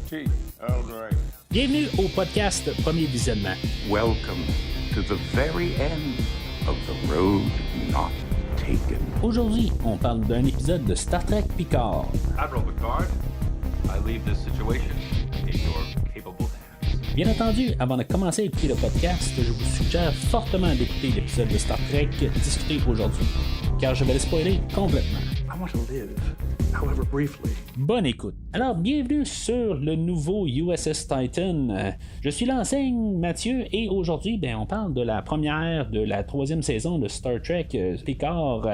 tea, Earl Grey. Bienvenue au podcast Premier Visionnement. Welcome to the very end of the road not taken. Aujourd'hui, on parle d'un épisode de Star Trek Picard. Admiral Picard, I leave this situation in your capable hands. Bien entendu, avant de commencer à écouter le podcast, je vous suggère fortement d'écouter l'épisode de Star Trek discuté aujourd'hui, car je vais le spoiler complètement. I want to live, however briefly. Bonne écoute. Alors, bienvenue sur le nouveau USS Titan. Je suis l'enseigne Mathieu et aujourd'hui, on parle de la première de la 3e saison de Star Trek Picard.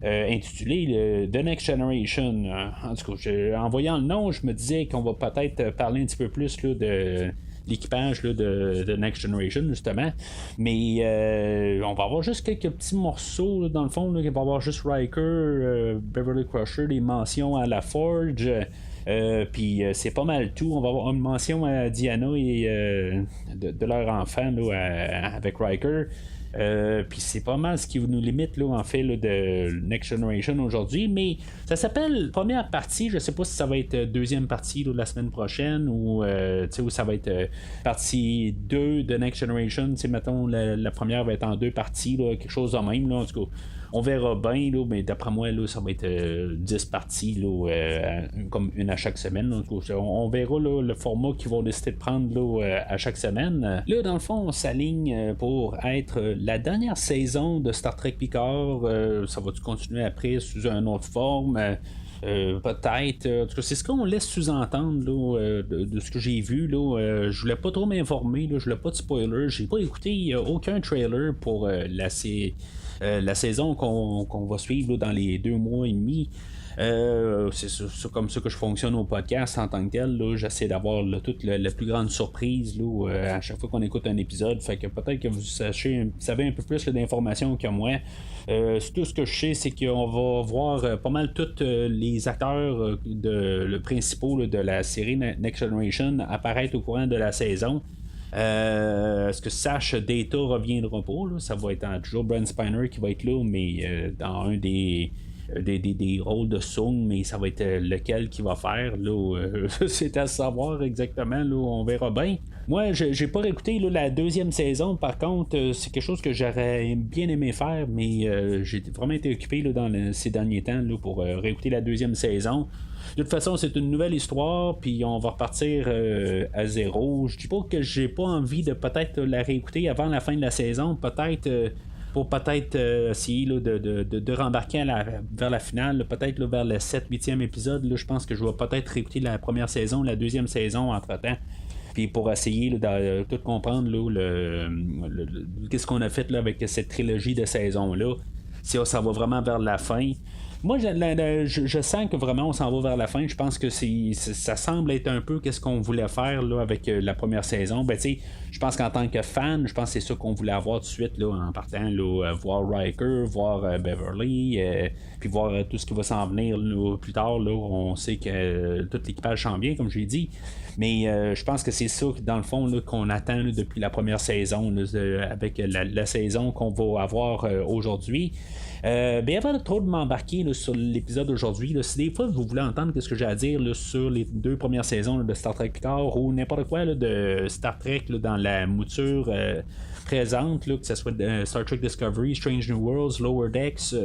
Intitulé The Next Generation. En tout cas, en voyant le nom, je me disais qu'on va peut-être parler un petit peu plus là, de l'équipage là, de The Next Generation, justement. Mais on va avoir juste quelques petits morceaux, là, dans le fond. Là, il va y avoir juste Riker, Beverly Crusher, des mentions à la Forge. Puis c'est pas mal tout. On va avoir une mention à Diana et de leur enfant là, avec Riker. Puis c'est pas mal ce qui nous limite là, en fait là, de Next Generation aujourd'hui, mais ça s'appelle première partie. Je sais pas si ça va être deuxième partie là, la semaine prochaine ou ça va être partie 2 de Next Generation. Mettons la première va être en 2 parties, là, quelque chose de même là, en tout cas. On verra bien, là, mais d'après moi, là, ça va être 10 parties, là, comme une à chaque semaine. Là. On verra là, le format qu'ils vont décider de prendre là, à chaque semaine. Là, dans le fond, on s'aligne pour être la dernière saison de Star Trek Picard. Ça va continuer après sous une autre forme. Peut-être. En tout cas, c'est ce qu'on laisse sous-entendre là, de ce que j'ai vu. Là. Je voulais pas trop m'informer. Là. Je voulais pas de spoiler. J'ai pas écouté aucun trailer pour la saison qu'on va suivre là, dans les 2 mois et demi. C'est comme ça que je fonctionne au podcast en tant que tel. Là. J'essaie d'avoir là, toute la plus grande surprise là, à chaque fois qu'on écoute un épisode. Fait que peut-être que vous savez un peu plus là, d'informations que moi. Tout ce que je sais, c'est qu'on va voir pas mal tous les acteurs le principaux là, de la série Next Generation apparaître au courant de la saison. Est-ce que Sash Data reviendra pas là? Ça va être toujours Brent Spiner qui va être là, mais dans un des rôles de Sung, mais ça va être lequel qui va faire là, c'est à savoir exactement là, on verra bien. Moi j'ai pas réécouté là, la 2e saison, par contre c'est quelque chose que j'aurais bien aimé faire, mais j'ai vraiment été occupé là, dans ces derniers temps là, pour réécouter la 2e saison. De toute façon, c'est une nouvelle histoire, puis on va repartir à zéro. Je dis pas que j'ai pas envie de peut-être la réécouter avant la fin de la saison, peut-être pour peut-être essayer là, de rembarquer vers la finale, là, peut-être là, vers le 7-8e épisode. Là, je pense que je vais peut-être réécouter la première saison, la 2e saison entre-temps. Puis pour essayer là, de tout comprendre là, qu'est-ce qu'on a fait là, avec cette trilogie de saisons-là. Si ça va vraiment vers la fin. Moi, je sens que vraiment on s'en va vers la fin. Je pense que ça semble être un peu qu'est-ce qu'on voulait faire là, avec la première saison. Je pense qu'en tant que fan, je pense que c'est ça qu'on voulait avoir tout de suite là, en partant, là, voir Riker, voir Beverly, puis voir tout ce qui va s'en venir là, plus tard. Là, on sait que tout l'équipage s'en vient, comme je l'ai dit. Mais je pense que c'est ça, dans le fond, là, qu'on attend là, depuis la première saison, là, avec la saison qu'on va avoir aujourd'hui. Avant de trop de m'embarquer là, sur l'épisode d'aujourd'hui, là, si des fois vous voulez entendre ce que j'ai à dire là, sur les 2 premières saisons là, de Star Trek Picard ou n'importe quoi là, de Star Trek là, dans la mouture présente, là, que ce soit Star Trek Discovery, Strange New Worlds, Lower Decks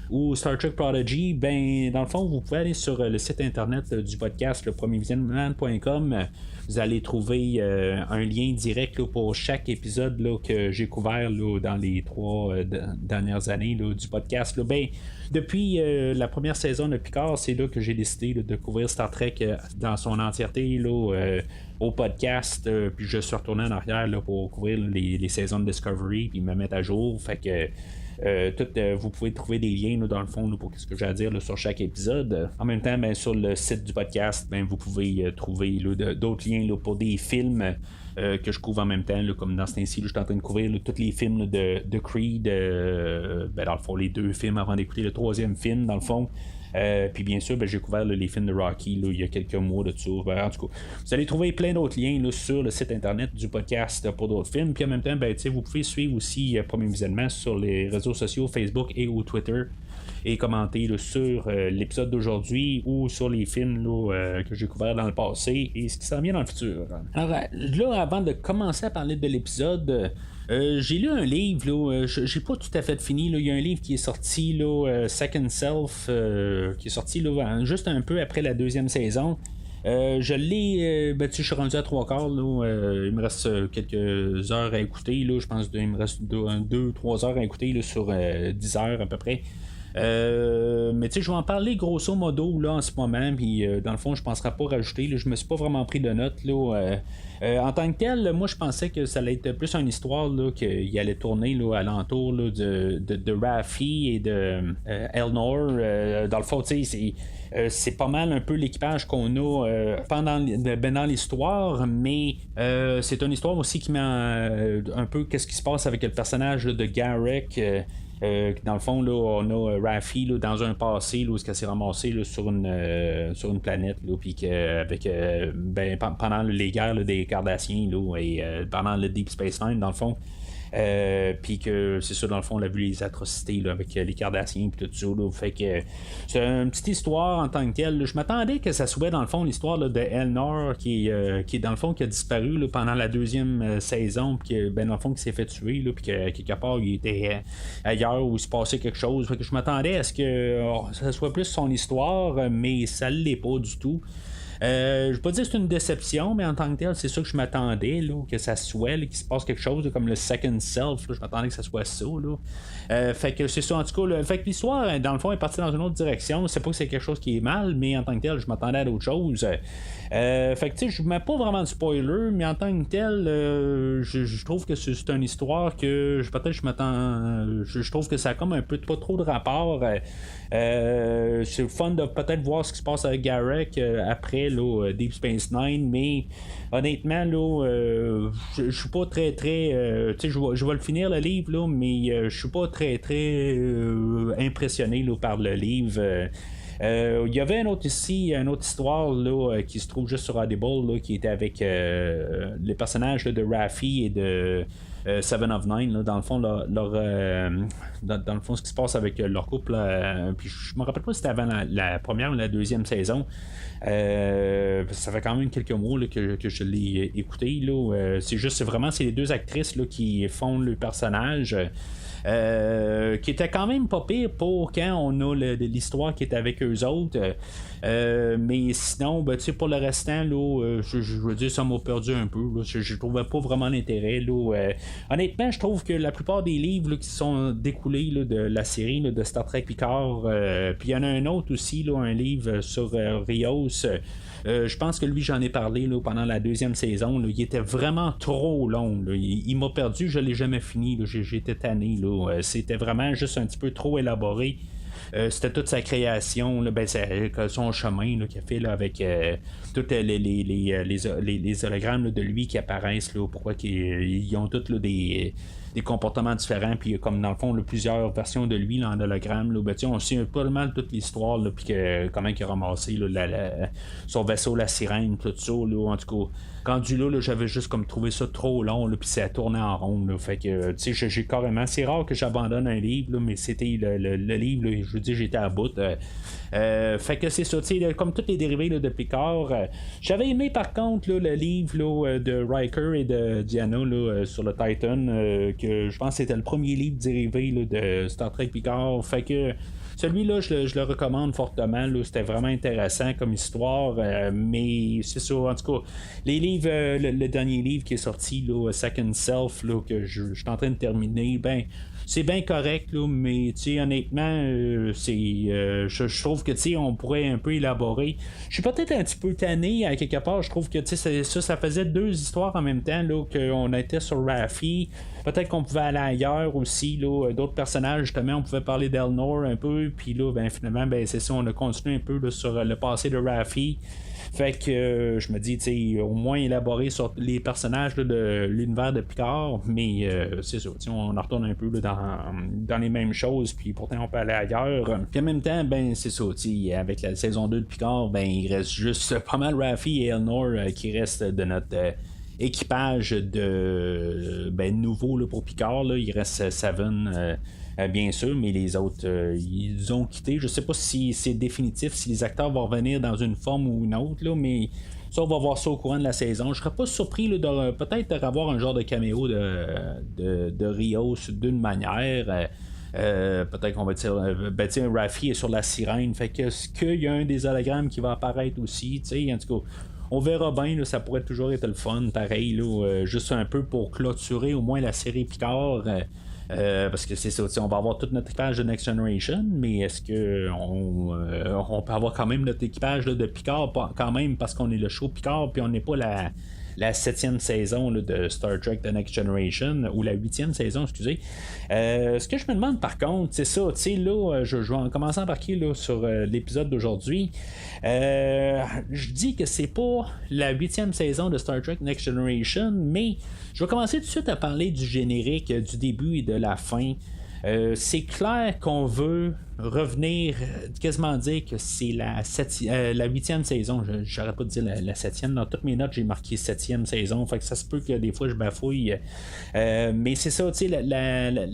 ou Star Trek Prodigy, dans le fond, vous pouvez aller sur le site internet du podcast, le premiervisionnement.com. Vous allez trouver un lien direct là, pour chaque épisode là, que j'ai couvert là, dans les 3 dernières années là, du podcast. Là. Depuis la première saison de Picard, c'est là que j'ai décidé là, de couvrir Star Trek dans son entièreté là, au podcast. Puis je suis retourné en arrière là, pour couvrir les saisons de Discovery puis me mettre à jour. Fait que vous pouvez trouver des liens là, dans le fond là, pour ce que j'ai à dire là, sur chaque épisode. En même temps, sur le site du podcast, vous pouvez trouver là, d'autres liens là, pour des films que je couvre en même temps, là, comme dans ce temps-ci, je suis en train de couvrir là, tous les films là, de Creed, dans le fond les 2 films avant d'écouter le 3e film, dans le fond. Puis bien sûr, j'ai couvert là, les films de Rocky là, il y a quelques mois de tout. En tout cas, vous allez trouver plein d'autres liens là, sur le site internet du podcast pour d'autres films. Puis en même temps, vous pouvez suivre aussi Premier Visionnement sur les réseaux sociaux, Facebook et ou Twitter. et commenter là, sur l'épisode d'aujourd'hui ou sur les films là, que j'ai couverts dans le passé et ce qui s'en vient dans le futur. Alors là, avant de commencer à parler de l'épisode, j'ai lu un livre, là, j'ai pas tout à fait fini. Là. Il y a un livre qui est sorti, là, Second Self, qui est sorti là, juste un peu après la deuxième saison. Je l'ai, je suis rendu à 3/4. Là, il me reste quelques heures à écouter. Là, je pense qu'il me reste 2-3 heures à écouter là, sur 10 heures à peu près. Mais tu sais, je vais en parler grosso modo là en ce moment, puis dans le fond, je ne penserai pas rajouter. Là, je me suis pas vraiment pris de notes. Là, en tant que tel, moi je pensais que ça allait être plus une histoire là, qu'il allait tourner là, alentour là, de Raffi et de Elnor. Dans le fond, tu sais, c'est pas mal un peu l'équipage qu'on a pendant dans l'histoire, mais c'est une histoire aussi qui met un peu qu'est-ce qui se passe avec le personnage là, de Garrick. Dans le fond, là, on a Raffi là, dans un passé là, où elle s'est ramassée là, sur une planète, puis avec pendant les guerres là, des Cardassiens là, et pendant le Deep Space Nine, dans le fond. Puis que c'est ça, dans le fond, on a vu les atrocités là, avec les Cardassiens et tout ça. Là, fait que c'est une petite histoire en tant que telle. Là. Je m'attendais que ça soit dans le fond l'histoire là, de Elnor qui est dans le fond qui a disparu là, pendant la deuxième saison, puis que dans le fond qui s'est fait tuer, puis que quelque part il était ailleurs où il se passait quelque chose. Fait que je m'attendais à ce que ça soit plus son histoire, mais ça l'est pas du tout. Je ne vais pas dire que c'est une déception, mais en tant que tel, c'est ça que je m'attendais, là, que ça soit, là, qu'il se passe quelque chose là, comme le Second Self. Là, je m'attendais que ça soit ça. Là. Fait que c'est ça, en tout cas. Là, fait que l'histoire, dans le fond, est partie dans une autre direction. C'est pas que c'est quelque chose qui est mal, mais en tant que tel, je m'attendais à d'autres choses. Fait que tu sais, je ne mets pas vraiment de spoiler, mais en tant que tel, je trouve que c'est une histoire que peut-être je m'attends. Je trouve que ça a comme un peu pas trop de rapport. C'est fun de peut-être voir ce qui se passe avec Garrick après là, Deep Space Nine, mais honnêtement là, je suis pas très tu sais, je vais le finir le livre là, mais je suis pas très impressionné là, par le livre. Il y avait une autre histoire là, qui se trouve juste sur Audible là, qui était avec les personnages là, de Raffi et de Seven of Nine là, dans le fond dans le fond ce qui se passe avec leur couple puis je me rappelle pas si c'était avant la première ou la deuxième saison. Ça fait quand même quelques mois là, que je l'ai écouté là. C'est vraiment les deux actrices là, qui font le personnage. Qui était quand même pas pire pour quand on a l'histoire qui est avec eux autres. Mais sinon, pour le restant, là, je veux dire, ça m'a perdu un peu. Là. Je trouvais pas vraiment l'intérêt. Là. Honnêtement, je trouve que la plupart des livres là, qui sont découlés là, de la série là, de Star Trek Picard, puis il y en a un autre aussi, là, un livre sur Rios. Je pense que lui, j'en ai parlé là, pendant la deuxième saison. Là, il était vraiment trop long. Là. Il m'a perdu, je l'ai jamais fini. Là. J'étais tanné. Là. C'était vraiment juste un petit peu trop élaboré. C'était toute sa création, là, c'est son chemin là, qu'il a fait là, avec tous les hologrammes là, de lui qui apparaissent. Là, pourquoi ils ont tous là, des comportements différents, puis comme dans le fond là, plusieurs versions de lui là, en hologramme. Là, on sait pas mal toute l'histoire, puis comment il a ramassé là, son vaisseau, la sirène, tout ça. Là, en tout cas, rendu là, j'avais juste comme trouvé ça trop long, là, puis ça tournait en rond. Là, fait que tu sais, j'ai carrément. C'est rare que j'abandonne un livre, là, mais c'était le livre, là, je veux dire, j'étais à bout. Fait que c'est ça, tu sais, comme tous les dérivés là, de Picard. J'avais aimé par contre là, le livre là, de Riker et de Diana là, sur le Titan, que je pense que c'était le premier livre dérivé là, de Star Trek Picard. Fait que celui-là, je le recommande fortement. Là, c'était vraiment intéressant comme histoire. Mais c'est ça, en tout cas, les livres, le dernier livre qui est sorti, là, Second Self, là, que je suis en train de terminer, c'est bien correct, là, mais honnêtement, je trouve que on pourrait un peu élaborer. Je suis peut-être un petit peu tanné à quelque part. Je trouve que ça faisait deux histoires en même temps, là, qu'on était sur Raffi. Peut-être qu'on pouvait aller ailleurs aussi, là, d'autres personnages, justement, on pouvait parler d'Elnor un peu, puis là, finalement, c'est ça, on a continué un peu là, sur le passé de Raffi. Fait que je me dis, au moins élaborer sur les personnages là, de l'univers de Picard, mais c'est ça, on en retourne un peu là, dans les mêmes choses, puis pourtant on peut aller ailleurs. Puis en même temps, c'est ça, avec la saison 2 de Picard, il reste juste pas mal Raffi et Elnor qui restent de notre équipage de nouveau là, pour Picard. Là. Il reste Seven bien sûr, mais les autres, ils ont quitté. Je sais pas si c'est définitif, si les acteurs vont revenir dans une forme ou une autre, là, mais ça, on va voir ça au courant de la saison. Je serais pas surpris là, de peut-être avoir un genre de caméo de Rios d'une manière. Peut-être qu'on va dire Raffi est sur la sirène, fait que est-ce qu'il y a un des hologrammes qui va apparaître aussi, en tout cas on verra bien, là, ça pourrait toujours être le fun pareil, là, juste un peu pour clôturer au moins la série Picard. Parce que c'est ça, on va avoir tout notre équipage de Next Generation, mais est-ce que on peut avoir quand même notre équipage là, de Picard quand même parce qu'on est le show Picard puis on n'est pas la 7e saison là, de Star Trek The Next Generation, ou la 8e saison, excusez. Ce que je me demande par contre, c'est ça, tu sais, là, je vais en commencer à embarquer là, sur l'épisode d'aujourd'hui. Je dis que c'est pas la 8e saison de Star Trek Next Generation, mais je vais commencer tout de suite à parler du générique, du début et de la fin. C'est clair qu'on veut revenir, quasiment dire que c'est la 8e saison. J'arrête pas de dire la 7e. Dans toutes mes notes, j'ai marqué 7e saison. Fait que ça se peut que des fois je bafouille. Mais c'est ça, tu sais,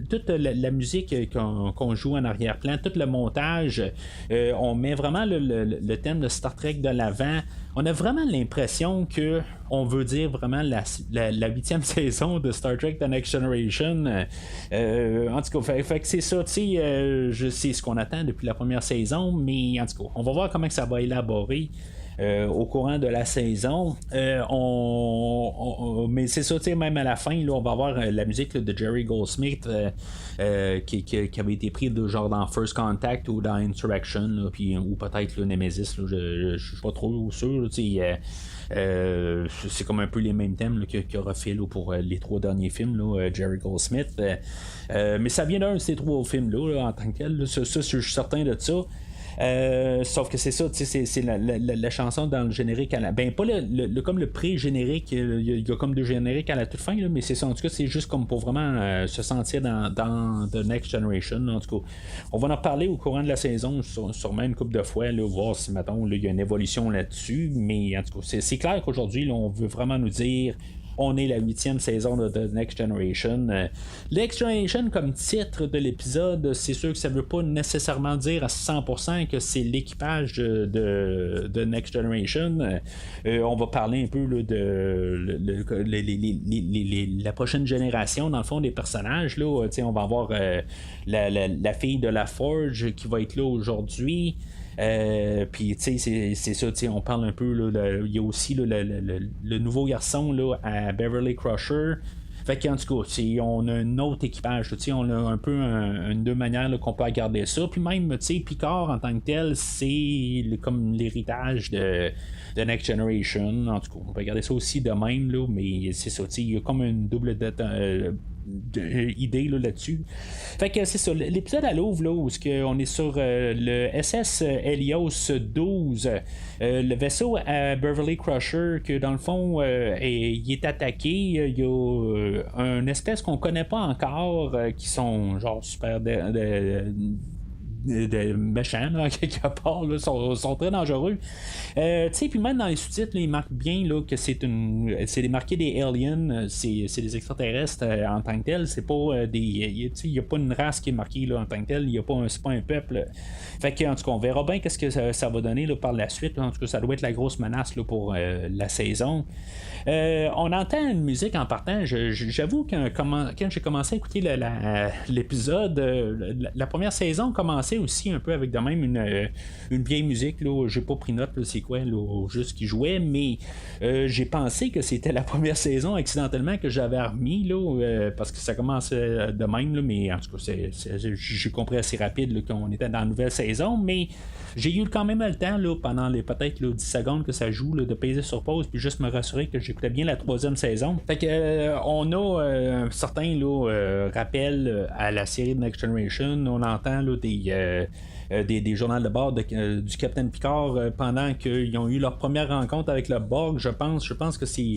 toute la musique qu'on joue en arrière-plan, tout le montage, on met vraiment le thème de Star Trek de l'avant. On a vraiment l'impression que on veut dire vraiment la 8e saison de Star Trek The Next Generation. En tout cas, fait que c'est ça, tu sais, je sais ce qu'on attend depuis la première saison, mais en tout cas, on va voir comment que ça va élaborer. Au courant de la saison, mais c'est ça, même à la fin, là, on va avoir la musique là, de Jerry Goldsmith qui avait été pris de genre dans First Contact ou dans Insurrection, là, puis, ou peut-être le Nemesis, là, je suis pas trop sûr. C'est comme un peu les mêmes thèmes là, qu'il aura fait là, pour les 3 derniers films, là, Jerry Goldsmith. Mais ça vient d'un de ces 3 films-là là, en tant que tel. Là, ça, je suis certain de ça. Sauf que c'est ça, c'est la chanson dans le générique à la. Ben, pas comme le pré-générique, il y a comme 2 génériques à la toute fin, là, mais c'est ça, en tout cas, c'est juste comme pour vraiment se sentir dans The Next Generation. En tout cas, on va en reparler au courant de la saison, sûrement une couple de fois, là, voir si, mettons, il y a une évolution là-dessus, mais en tout cas, c'est clair qu'aujourd'hui, là, on veut vraiment nous dire. On est la 8e saison de The Next Generation. Next Generation, comme titre de l'épisode, c'est sûr que ça ne veut pas nécessairement dire à 100% que c'est l'équipage de Next Generation. On va parler un peu là, de la prochaine génération, dans le fond, des personnages. Là, on va avoir la fille de la Forge qui va être là aujourd'hui. Puis tu sais c'est ça, on parle un peu là, il y a aussi là, le nouveau garçon là, à Beverly Crusher. Fait qu'en tout cas, on a un autre équipage, on a un peu une deux manières là, qu'on peut regarder ça. Puis même, Picard en tant que tel, c'est comme l'héritage de Next Generation. En tout cas, on peut regarder ça aussi de même, là, mais c'est ça, il y a comme une double idée là-dessus. Fait que c'est ça, l'épisode à Louvre, là, où on est sur le SS Helios 12, le vaisseau à Beverly Crusher, que dans le fond, il est attaqué. Il y a une espèce qu'on connaît pas encore, qui sont genre super de méchants là, quelque part là, sont très dangereux. Puis même dans les sous-titres là, ils marquent bien là, que c'est marqué des aliens, c'est des extraterrestres en tant que tel, c'est pas il n'y a pas une race qui est marquée là, en tant que tel, c'est pas un peuple. Fait que en tout cas on verra bien qu'est-ce que ça va donner là, par la suite là. En tout cas ça doit être la grosse menace là, pour la saison. On entend une musique en partant. J'avoue que quand j'ai commencé à écouter l'épisode, la première saison commençait aussi un peu avec de même une vieille musique. Là, j'ai pas pris note, là, c'est quoi, là, juste qui jouait, mais j'ai pensé que c'était la première saison accidentellement que j'avais remis, là, parce que ça commençait de même, là, mais en tout cas, j'ai compris assez rapide là, qu'on était dans la nouvelle saison, mais j'ai eu quand même le temps, là, pendant peut-être 10 secondes que ça joue, là, de peser sur pause puis juste me rassurer que j'écoutais bien la 3e saison. Fait que on a un certain rappel à la série de Next Generation. On entend là, des journaux de bord du Capitaine Picard pendant qu'ils ont eu leur première rencontre avec le Borg, je pense que c'est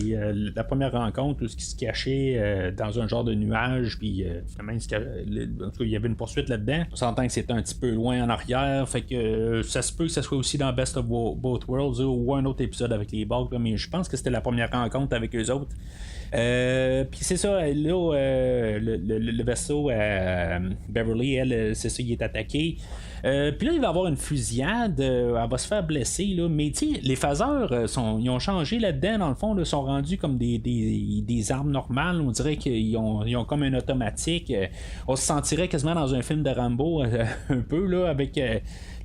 la première rencontre où ce qui se cachait dans un genre de nuage, puis finalement en tout cas, il y avait une poursuite là-dedans. On s'entend que c'était un petit peu loin en arrière, fait que ça se peut que ça soit aussi dans Best of Both Worlds ou un autre épisode avec les Borg, mais je pense que c'était la première rencontre avec eux autres. Puis c'est ça, là, le vaisseau Beverly, elle, c'est ça, il est attaqué. Puis là, il va y avoir une fusillade, elle va se faire blesser, là, mais tu sais, les phaseurs, ils ont changé là-dedans, dans le fond, là, sont rendus comme des armes normales, on dirait qu'ils ont comme un automatique. On se sentirait quasiment dans un film de Rambo, un peu, là, avec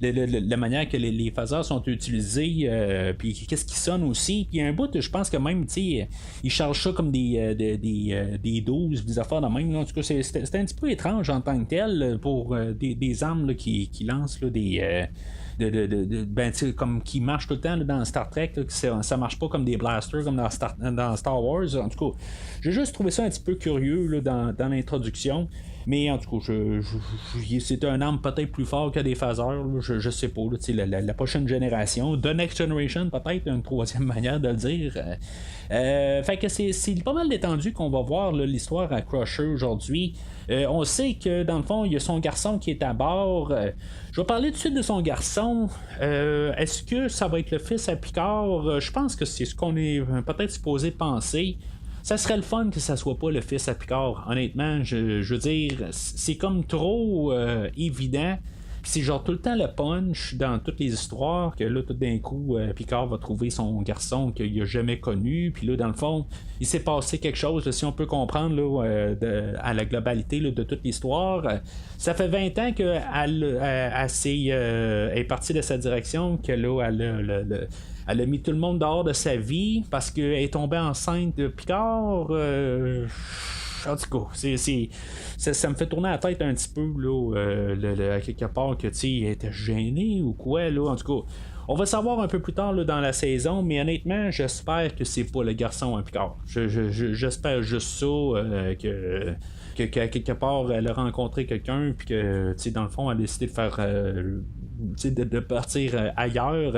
la manière que les phaseurs sont utilisés, puis qu'est-ce qui sonne aussi. Puis un bout, je pense que même, tu sais, ils chargent ça comme des 12, des affaires de même. Là. En tout cas, c'était un petit peu étrange en tant que tel pour des armes là, qui lancent là, des. Comme qui marchent tout le temps là, dans Star Trek, là, ça marche pas comme des blasters comme dans Star Wars. En tout cas, j'ai juste trouvé ça un petit peu curieux là, dans l'introduction. Mais en tout cas, c'est un arme peut-être plus fort que des phaseurs. Là, je sais pas. Là, la prochaine génération, The Next Generation, peut-être une troisième manière de le dire. Fait que c'est pas mal détendu qu'on va voir là, l'histoire à Crusher aujourd'hui. On sait que dans le fond, il y a son garçon qui est à bord. Je vais parler tout de suite de son garçon. Est-ce que ça va être le fils à Picard? Je pense que c'est ce qu'on est peut-être supposé penser. Ça serait le fun que ça soit pas le fils à Picard. Honnêtement, je veux dire, c'est comme trop évident. Puis c'est genre tout le temps le punch dans toutes les histoires que là, tout d'un coup, Picard va trouver son garçon qu'il a jamais connu. Puis là, dans le fond, il s'est passé quelque chose, là, si on peut comprendre là, à la globalité là, de toute l'histoire. Ça fait 20 ans qu'elle est partie de sa direction, que là, elle a mis tout le monde dehors de sa vie parce qu'elle est tombée enceinte de Picard. En tout cas, ça me fait tourner la tête un petit peu là, à quelque part que elle était gênée ou quoi. Là. En tout cas, on va savoir un peu plus tard là, dans la saison, mais honnêtement, j'espère que c'est pas le garçon à Picard. J'espère juste ça, que quelque part elle a rencontré quelqu'un puis que dans le fond elle a décidé de faire de partir ailleurs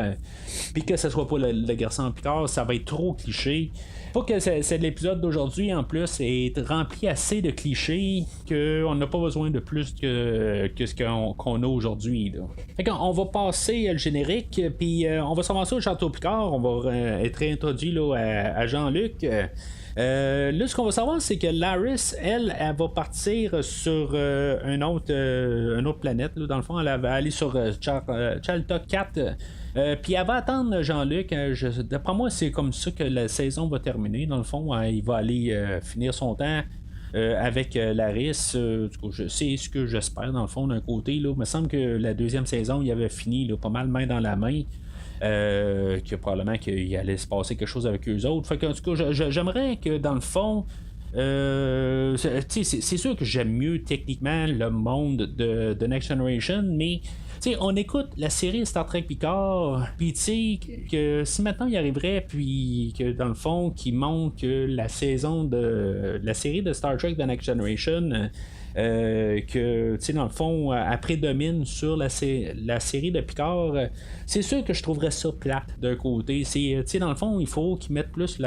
puis que ce soit pas le garçon Picard, ça va être trop cliché. Pas que c'est l'épisode d'aujourd'hui en plus est rempli assez de clichés qu'on n'a pas besoin de plus que ce qu'on a aujourd'hui là. Fait qu'on va passer le générique puis on va s'avancer au Château Picard, on va être introduit là, à Jean-Luc. Là, ce qu'on va savoir, c'est que Laris, elle va partir sur une autre planète. Là, dans le fond, elle va aller sur Chalta 4. Puis elle va attendre Jean-Luc. D'après moi, c'est comme ça que la saison va terminer. Dans le fond, il va aller finir son temps. Avec Laris, c'est ce que j'espère dans le fond d'un côté. Là. Il me semble que la deuxième saison, il avait fini là, pas mal main dans la main. Que probablement qu'il allait se passer quelque chose avec eux autres. Fait que, en tout cas, j'aimerais que dans le fond, c'est sûr que j'aime mieux techniquement le monde de Next Generation, mais on écoute la série Star Trek Picard, puis que si maintenant il arriverait, puis que dans le fond, qui montre que la saison de la série de Star Trek The Next Generation. Que dans le fond elle prédomine sur la série de Picard, c'est sûr que je trouverais ça plate d'un côté. C'est dans le fond il faut qu'ils mettent plus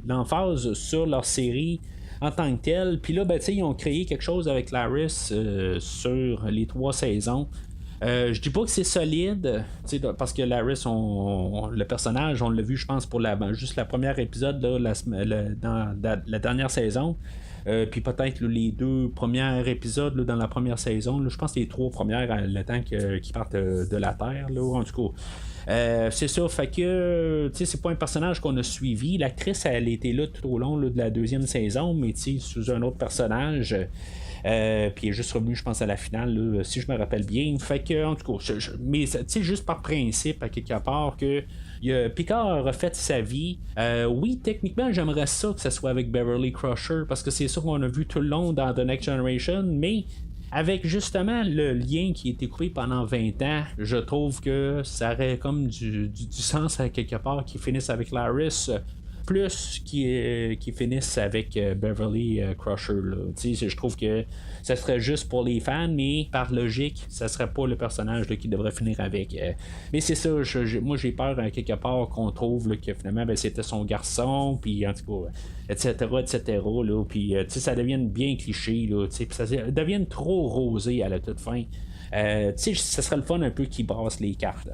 l'emphase sur leur série en tant que telle. Puis là ils ont créé quelque chose avec Laris sur les 3 saisons. Je dis pas que c'est solide, parce que Laris, le personnage, on l'a vu, je pense, pour juste la première épisode là, dans la dernière saison. Puis peut-être là, les 2 premiers épisodes là, dans la première saison, là, je pense les 3 premières le temps qu'ils partent de la Terre, là, en tout cas. C'est ça, fait que c'est pas un personnage qu'on a suivi. L'actrice, elle était là tout au long là, de la 2e saison, mais sous un autre personnage. Puis il est juste revenu, je pense, à la finale, là, si je me rappelle bien. Fait que, en tout cas, mais juste par principe, à quelque part, que Picard a refait sa vie. Oui, techniquement, j'aimerais ça que ça soit avec Beverly Crusher, parce que c'est ça qu'on a vu tout le long dans The Next Generation, mais avec justement le lien qui a été coupé pendant 20 ans, je trouve que ça aurait comme du sens à quelque part qu'ils finissent avec Laris. plus qu'ils finissent avec Beverly Crusher. Je trouve que ça serait juste pour les fans, mais par logique, ça serait pas le personnage là, qui devrait finir avec. Mais c'est ça, moi j'ai peur quelque part qu'on trouve là, que finalement c'était son garçon, puis en tout cas, etc. Là, puis ça devienne bien cliché, là, puis ça devienne trop rosé à la toute fin. Ça serait le fun un peu qui brasse les cartes.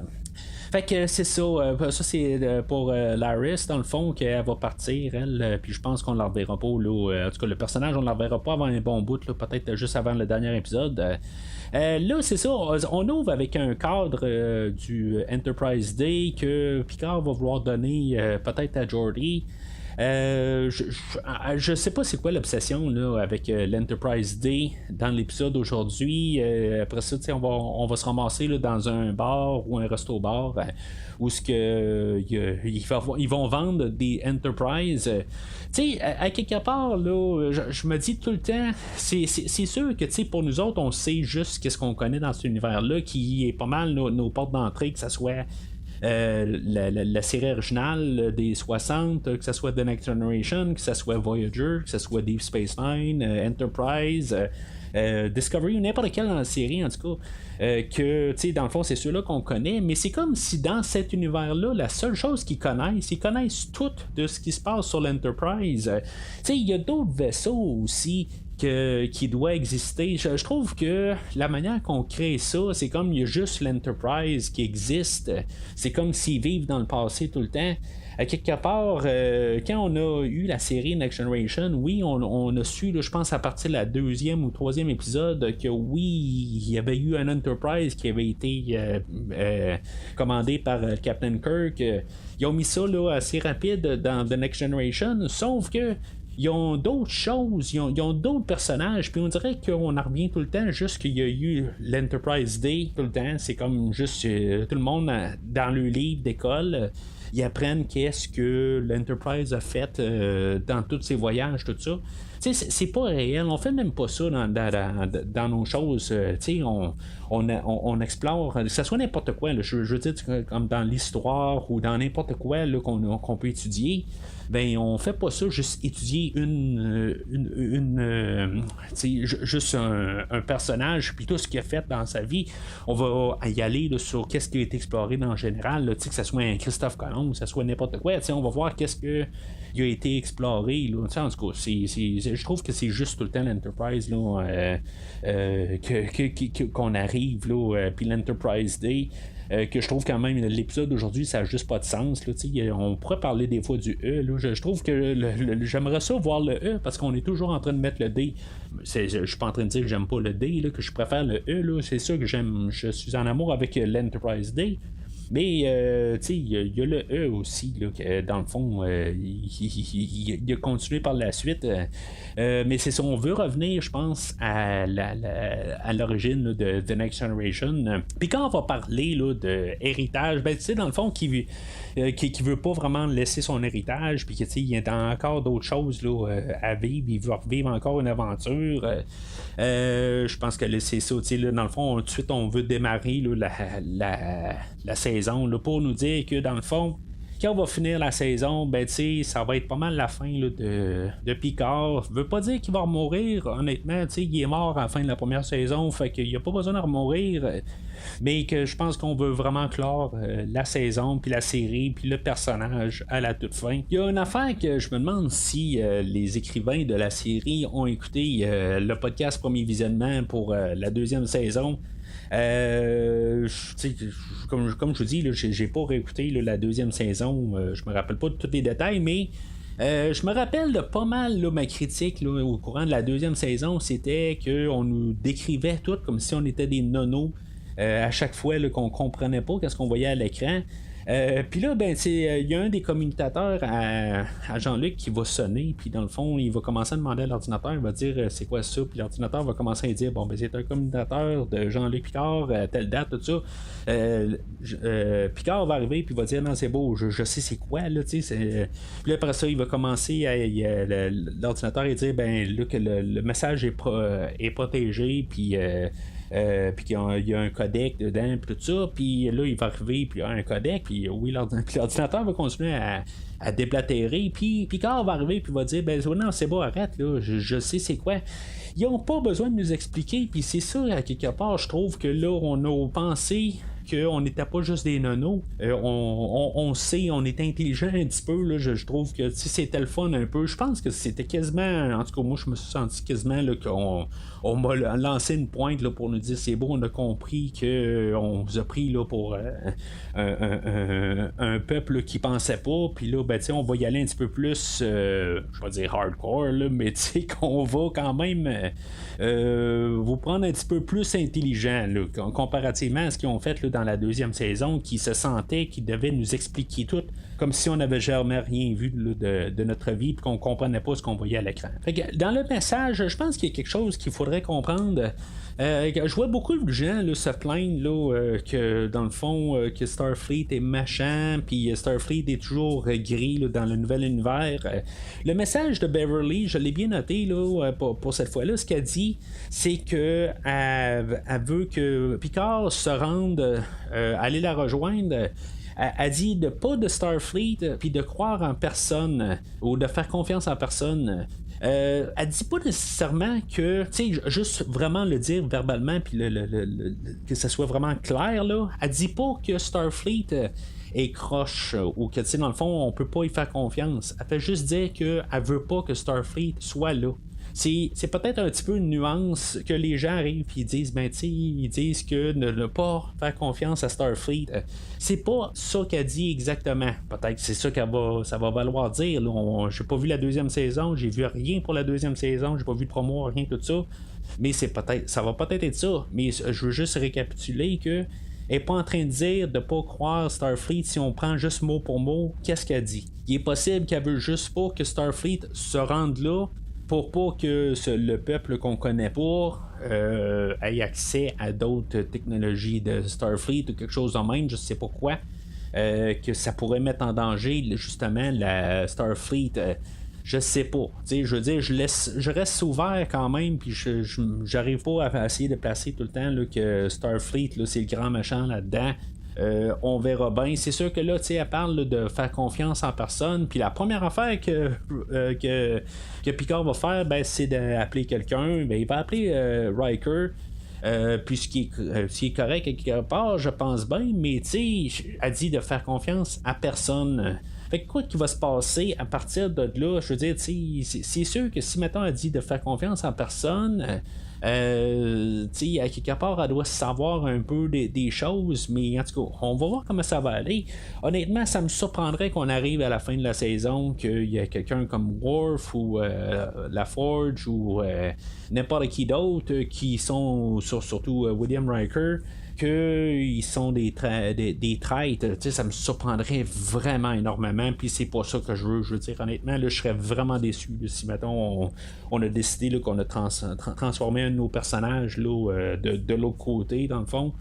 Fait que c'est ça. Ça, c'est pour Laris, dans le fond, qu'elle va partir, elle. Puis je pense qu'on la reverra pas, là. En tout cas, le personnage, on ne la reverra pas avant un bon bout, là, peut-être juste avant le dernier épisode. Là, c'est ça. On ouvre avec un cadre du Enterprise Day que Picard va vouloir donner peut-être à Geordi. Je sais pas c'est quoi l'obsession là, avec l'Enterprise Day dans l'épisode d'aujourd'hui. Après ça, on va se ramasser là, dans un bar ou un resto-bar où ils vont vendre des Enterprise. À quelque part, là, je me dis tout le temps, c'est sûr que pour nous autres, on sait juste qu'est-ce qu'on connaît dans cet univers-là, qui est pas mal nos portes d'entrée, que ça soit la série originale des 60, que ce soit The Next Generation, que ce soit Voyager, que ce soit Deep Space Nine, Enterprise, Discovery ou n'importe quelle dans la série en tout cas, que dans le fond c'est ceux-là qu'on connaît, mais c'est comme si dans cet univers-là, la seule chose qu'ils connaissent tout de ce qui se passe sur l'Enterprise. Il y a d'autres vaisseaux aussi qui doit exister. Je trouve que la manière qu'on crée ça, c'est comme il y a juste l'Enterprise qui existe. C'est comme s'ils vivent dans le passé tout le temps. À quelque part, quand on a eu la série Next Generation, oui, on a su, là, je pense à partir de la 2e ou 3e épisode, que oui, il y avait eu un Enterprise qui avait été commandé par Captain Kirk. Ils ont mis ça là, assez rapide dans The Next Generation, sauf que ils ont d'autres choses, ils ont d'autres personnages, puis on dirait qu'on en revient tout le temps, juste qu'il y a eu l'Enterprise Day tout le temps. C'est comme juste tout le monde dans le livre d'école, ils apprennent qu'est-ce que l'Enterprise a fait dans tous ses voyages, tout ça. C'est pas réel, on fait même pas ça dans nos choses. On explore, que ce soit n'importe quoi, là, je veux dire, comme dans l'histoire ou dans n'importe quoi là, qu'on peut étudier. Ben, on fait pas ça juste étudier juste un personnage puis tout ce qu'il a fait dans sa vie. On va y aller là, sur qu'est-ce qui a été exploré dans le général, là, que ce soit un Christophe Colomb, que ce soit n'importe quoi. On va voir qu'est-ce que il a été exploré. Là. En tout cas, je trouve que c'est juste tout le temps l'Enterprise là, qu'on arrive là, puis l'Enterprise Day. Que je trouve quand même l'épisode d'aujourd'hui ça n'a juste pas de sens là, on pourrait parler des fois du E là. Je trouve que j'aimerais ça voir le E parce qu'on est toujours en train de mettre le D. Je suis pas en train de dire que j'aime pas le D là, que je préfère le E là. C'est sûr que je suis en amour avec l'Enterprise Day. Mais il y a le E aussi, là, que, dans le fond, il a continué par la suite. Mais c'est ça, on veut revenir, je pense, à l'origine là, de The Next Generation. Puis quand on va parler là, de héritage, ben, dans le fond, qui veut pas vraiment laisser son héritage, puis qu'il y a encore d'autres choses là, à vivre, il veut revivre encore une aventure. Je pense que c'est ça, là, dans le fond, tout de suite, on veut démarrer là, la saison là, pour nous dire que dans le fond, quand on va finir la saison, ben ça va être pas mal la fin là, de Picard. Veut pas dire qu'il va mourir, honnêtement, il est mort à la fin de la première saison, fait qu'il n'y a pas besoin de remourir. Mais que je pense qu'on veut vraiment clore la saison, puis la série, puis le personnage à la toute fin. Il y a une affaire que je me demande si les écrivains de la série ont écouté le podcast Premier Visionnement pour la 2e saison. Comme je vous dis, là, j'ai pas réécouté là, la 2e saison. Je me rappelle pas de tous les détails, mais je me rappelle de pas mal là, ma critique là, au courant de la 2e saison, c'était qu'on nous décrivait tout comme si on était des nonos à chaque fois là, qu'on comprenait pas qu'est-ce qu'on voyait à l'écran. Puis là, ben, il y a un des commutateurs à Jean-Luc qui va sonner, puis dans le fond, il va commencer à demander à l'ordinateur, il va dire c'est quoi ça, puis l'ordinateur va commencer à dire bon, ben, c'est un commutateur de Jean-Luc Picard, à telle date, tout ça. Picard va arriver, puis il va dire non, c'est beau, je sais c'est quoi, là, tu sais. Puis après ça, il va commencer l'ordinateur va dire ben, là, que le message est protégé, puis. puis qu'il y a un codec dedans, puis tout ça, puis là, il va arriver, puis il y a un codec, puis oui, l'ordinateur va continuer à déblatérer, puis Picard va arriver, puis va dire, ben non, c'est bon, arrête, là, je sais c'est quoi. Ils n'ont pas besoin de nous expliquer, puis c'est ça, à quelque part, je trouve que là, on a pensé qu'on n'était pas juste des nonos. On sait, on est intelligent un petit peu. Là, je trouve que c'était le fun un peu. Je pense que c'était quasiment, en tout cas, moi, je me suis senti quasiment là, qu'on m'a lancé une pointe là, pour nous dire c'est bon, on a compris qu'on vous a pris là, pour un peuple là, qui pensait pas. Puis là, ben, on va y aller un petit peu plus, je vais dire hardcore, là, mais qu'on va quand même vous prendre un petit peu plus intelligent là, comparativement à ce qu'ils ont fait là, dans la deuxième saison, qui se sentait qu'ils devaient nous expliquer tout comme si on n'avait jamais rien vu là, de notre vie et qu'on comprenait pas ce qu'on voyait à l'écran. Fait que, dans le message, je pense qu'il y a quelque chose qu'il faudrait comprendre. Je vois beaucoup de gens là, se plaindre là, que dans le fond que Starfleet est machin, puis Starfleet est toujours gris là, dans le nouvel univers. Le message de Beverly, je l'ai bien noté là, pour cette fois-là, ce qu'elle dit, c'est que elle veut que Picard se rende, aller la rejoindre. Elle dit de pas de Starfleet, puis de croire en personne, ou de faire confiance en personne. Elle dit pas nécessairement que, tu sais, juste vraiment le dire verbalement, puis que ça soit vraiment clair, là. Elle dit pas que Starfleet est croche, ou que, tu sais, dans le fond, on peut pas y faire confiance. Elle fait juste dire qu'elle veut pas que Starfleet soit là. C'est peut-être un petit peu une nuance que les gens arrivent et disent, ben, tu sais, ils disent que ne pas faire confiance à Starfleet. C'est pas ça qu'elle dit exactement. Peut-être que c'est ça ça va valoir dire. J'ai pas vu la deuxième saison, j'ai vu rien pour la deuxième saison, j'ai pas vu de promo, rien, tout ça. Mais ça va peut-être être ça. Mais je veux juste récapituler que elle n'est pas en train de dire de pas croire Starfleet si on prend juste mot pour mot qu'est-ce qu'elle dit. Il est possible qu'elle veut juste pas que Starfleet se rende là pour pas que le peuple qu'on connaît pas ait accès à d'autres technologies de Starfleet ou quelque chose de même, je sais pas quoi, que ça pourrait mettre en danger justement la Starfleet. Je sais pas. T'sais, je veux dire, je reste ouvert quand même, puis j'arrive pas à essayer de placer tout le temps là, que Starfleet, là, c'est le grand méchant là-dedans. On verra bien. C'est sûr que là, tu sais, elle parle là, de faire confiance en personne. Puis la première affaire que Picard va faire, ben, c'est d'appeler quelqu'un. Ben, il va appeler Riker. Puis ce qui est correct quelque part, je pense bien. Mais tu sais, elle dit de faire confiance à personne. Fait que quoi qu'il va se passer à partir de là, je veux dire, c'est sûr que si maintenant elle dit de faire confiance en personne, à quelque part, elle doit savoir un peu des choses, mais en tout cas, on va voir comment ça va aller. Honnêtement, ça me surprendrait qu'on arrive à la fin de la saison, qu'il y a quelqu'un comme Worf ou LaForge ou n'importe qui d'autre qui sont, surtout William Riker, qu'ils sont des traîtres, ça me surprendrait vraiment énormément, puis c'est pas ça que je veux. Je veux dire, honnêtement, là, je serais vraiment déçu là, si mettons on a décidé là, qu'on a transformé un de nos personnages là, de l'autre côté, dans le fond.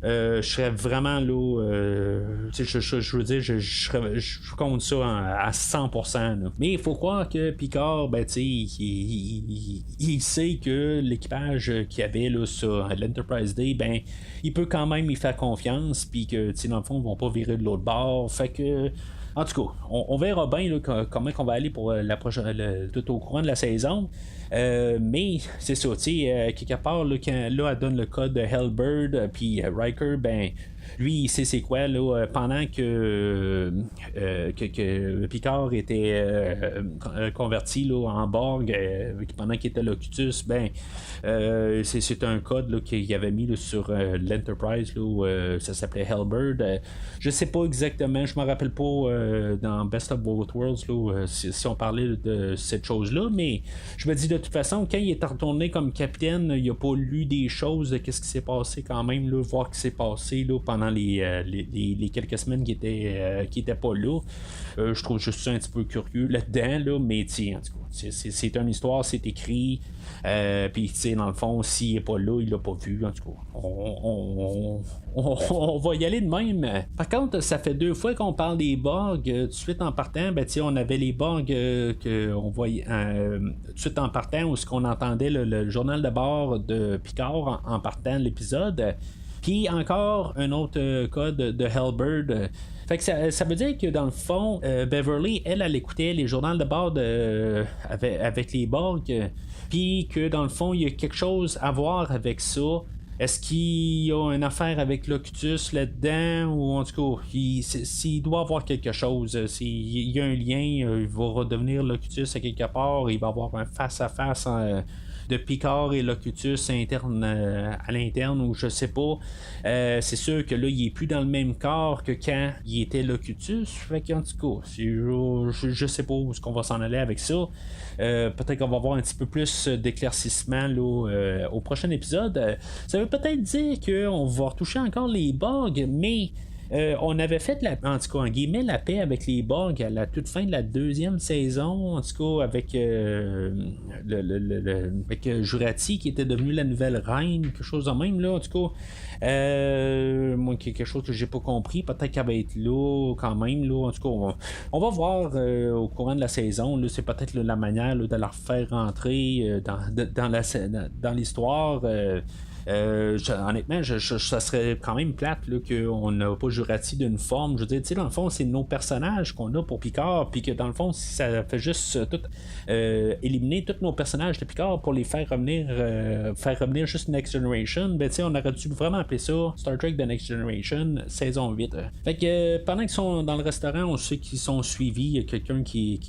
Je serais vraiment là, je veux dire, je compte ça à 100%. Là. Mais il faut croire que Picard, ben, il sait que l'équipage qu'il y avait là, sur l'Enterprise Day, ben, il peut quand même y faire confiance, puis que, dans le fond, ils vont pas virer de l'autre bord. Fait que. En tout cas, on verra bien là, comment on va aller pour la prochaine, tout au courant de la saison. Mais c'est ça, tu sais, quelque part, là, quand là, elle donne le code de Hellbird, puis Riker, ben, lui, il sait c'est quoi, là, pendant que Picard était converti là, en Borg, pendant qu'il était Locutus, ben, c'est un code là, qu'il avait mis là, sur l'Enterprise, là, où ça s'appelait Hellbird. Je sais pas exactement, je me rappelle pas dans Best of Both Worlds là, si on parlait de cette chose-là, mais je me dis de toute façon, quand il est retourné comme capitaine, il a pas lu des choses de qu'est-ce qui s'est passé quand même, là, voir ce qui s'est passé là, pendant les quelques semaines qui étaient pas là. Je trouve juste ça un petit peu curieux là-dedans, là, mais en tout cas, c'est une histoire, c'est écrit. Puis, dans le fond, s'il n'est pas là, il l'a pas vu. En tout cas, on va y aller de même. Par contre, ça fait 2 fois qu'on parle des bugs. Tout de suite en partant, on avait les bugs qu'on voyait tout de suite en partant, où ce qu'on entendait le journal de bord de Picard en partant de l'épisode. Puis encore un autre code de Hellbird. Fait que ça veut dire que dans le fond, Beverly, elle écoutait les journaux de bord avec les Borg. Puis que dans le fond, il y a quelque chose à voir avec ça. Est-ce qu'il y a une affaire avec Locutus là-dedans? Ou en tout cas, s'il doit avoir quelque chose, s'il y a un lien, il va redevenir Locutus à quelque part, il va avoir un face-à-face de Picard et Locutus interne à l'interne, ou je sais pas. C'est sûr que là, il est plus dans le même corps que quand il était Locutus. Fait qu'en tout cas, je sais pas où est-ce qu'on va s'en aller avec ça. Peut-être qu'on va avoir un petit peu plus d'éclaircissement là, au prochain épisode. Ça veut peut-être dire qu'on va retoucher encore les bugs, mais on avait fait en tout cas en guillemets la paix avec les bugs à la toute fin de la 2e saison, en tout cas avec avec Jurati qui était devenu la nouvelle reine, quelque chose de même là, en tout cas moi quelque chose que j'ai pas compris, peut-être qu'elle va être là quand même là, en tout cas on va voir au courant de la saison là, c'est peut-être la manière là, de la refaire rentrer dans l'histoire. Honnêtement, ça serait quand même plate là, qu'on n'a pas Jurati d'une forme. Je veux dire, tu sais, dans le fond, c'est nos personnages qu'on a pour Picard, puis que dans le fond, si ça fait juste éliminer tous nos personnages de Picard pour les faire revenir juste Next Generation, ben tu sais, on aurait dû vraiment appeler ça Star Trek The Next Generation, saison 8. Fait que pendant qu'ils sont dans le restaurant, on sait qu'ils sont suivis. Il y a quelqu'un qui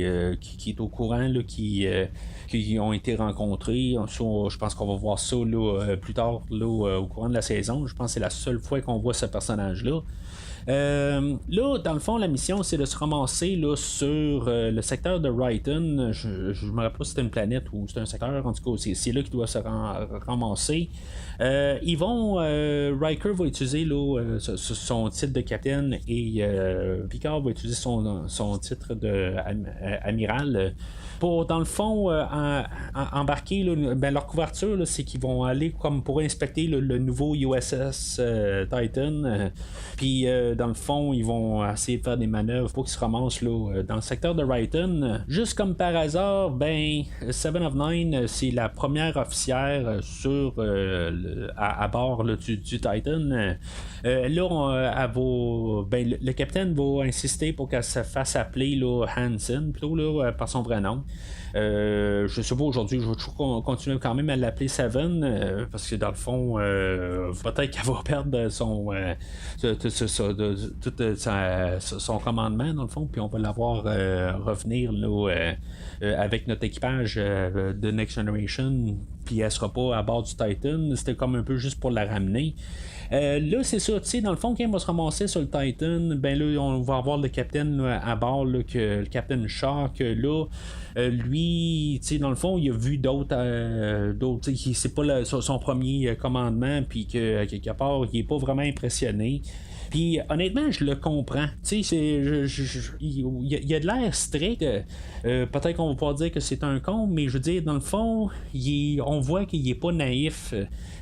est au courant, là, qui ont été rencontrés. Je pense qu'on va voir ça là, plus tard là, au courant de la saison. Je pense que c'est la seule fois qu'on voit ce personnage-là. Là, dans le fond, la mission, c'est de se ramasser là, sur le secteur de Ryton. Je me rappelle pas si c'était une planète ou c'est un secteur. En tout cas, c'est là qu'il doit se ramasser. Ils vont. Riker va utiliser là, son titre de capitaine et Picard va utiliser son titre de amiral. Pour, dans le fond, embarquer là, leur couverture, là, c'est qu'ils vont aller comme pour inspecter le nouveau USS Titan. Puis, dans le fond, ils vont essayer de faire des manœuvres pour qu'ils se ramassent là, dans le secteur de Ryton. Juste comme par hasard, Seven of Nine, c'est la première officière à bord là, du Titan. Là, le capitaine va insister pour qu'elle se fasse appeler là, Hansen, plutôt là, par son vrai nom. Je sais pas, aujourd'hui, je vais toujours continuer quand même à l'appeler Seven, parce que dans le fond, peut-être qu'elle va perdre son commandement, dans le fond, puis on va l'avoir revenir là, avec notre équipage de Next Generation, puis elle sera pas à bord du Titan. C'était comme un peu juste pour la ramener. Là, c'est ça, tu sais, dans le fond, quand il va se ramasser sur le Titan, ben là, on va avoir le capitaine là, à bord, là, le capitaine Shaw, que là, lui, tu sais, dans le fond, il a vu d'autres, c'est pas son premier commandement, puis que quelque part, il est pas vraiment impressionné. Puis honnêtement, je le comprends. Tu sais, il y a de l'air strict. Peut-être qu'on va pas dire que c'est un con, mais je veux dire, dans le fond, on voit qu'il est pas naïf.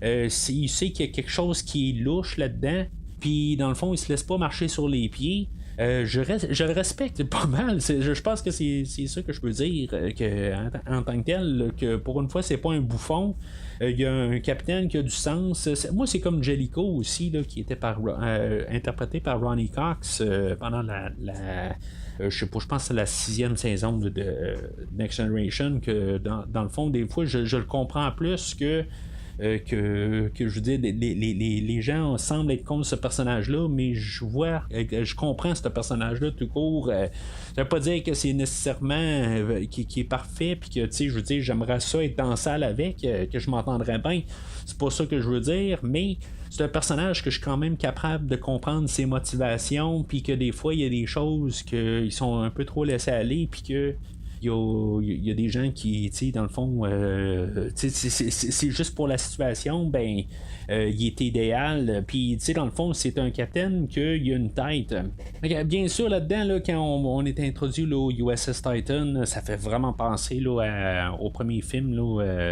Il sait qu'il y a quelque chose qui est louche là-dedans. Puis dans le fond, il se laisse pas marcher sur les pieds. Je le respecte pas mal. Je pense que c'est ça que je peux dire que, en tant que tel, que pour une fois, c'est pas un bouffon. Il y a un capitaine qui a du sens. Moi, c'est comme Jellicoe aussi, là, qui était interprété par Ronnie Cox pendant je sais pas, je pense que c'est la 6e saison de Next Generation, que dans le fond, des fois, je le comprends plus que je veux dire, les gens semblent être contre ce personnage-là, mais je comprends ce personnage-là tout court. Ça veut pas dire que c'est nécessairement qui est parfait, puis que, tu sais, je veux dire, j'aimerais ça être dans la salle avec, que je m'entendrais bien. C'est pas ça que je veux dire, mais c'est un personnage que je suis quand même capable de comprendre ses motivations, puis que des fois, il y a des choses qu'ils sont un peu trop laissés aller, puis que il y a des gens qui, tu sais, dans le fond, c'est juste pour la situation, ben, il est idéal. Puis, tu sais, dans le fond, c'est un capitaine qu'il a une tête. Bien sûr, là-dedans, là, quand on est introduit là, au USS Titan, ça fait vraiment penser là, au premier film, là,